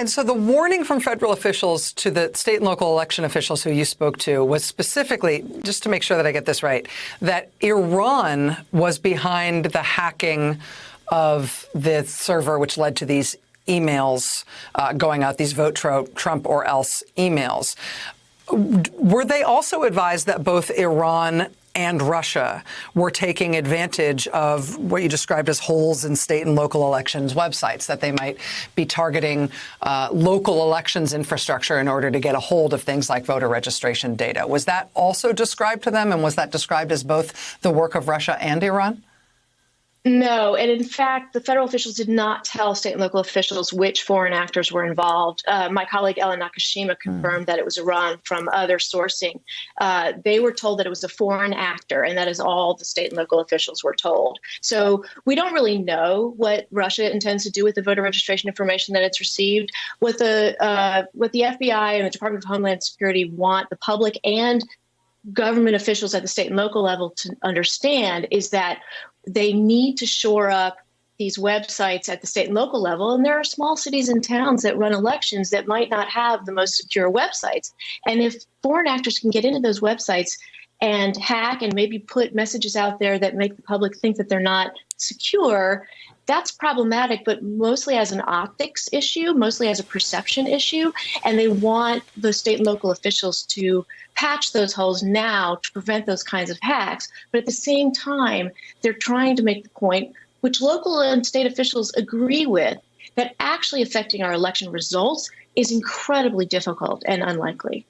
And so the warning from federal officials to the state and local election officials who you spoke to was specifically, just to make sure that I get this right, that Iran was behind the hacking of the server, which led to these emails going out, these vote Trump or else emails. Were they also advised that both Iran and Russia were taking advantage of what you described as holes in state and local elections websites, that they might be targeting local elections infrastructure in order to get a hold of things like voter registration data? Was that also described to them, and was that described as both the work of Russia and Iran? No, and in fact, the federal officials did not tell state and local officials which foreign actors were involved. My colleague Ellen Nakashima confirmed that it was Iran from other sourcing. They were told that it was a foreign actor, and that is all the state and local officials were told. So we don't really know what Russia intends to do with the voter registration information that it's received. What the FBI and the Department of Homeland Security want the public and government officials at the state and local level to understand is that they need to shore up these websites at the state and local level. And there are small cities and towns that run elections that might not have the most secure websites. And if foreign actors can get into those websites and hack and maybe put messages out there that make the public think that they're not secure, that's problematic, but mostly as an optics issue, mostly as a perception issue. And they want the state and local officials to patch those holes now to prevent those kinds of hacks. But at the same time, they're trying to make the point, which local and state officials agree with, that actually affecting our election results is incredibly difficult and unlikely.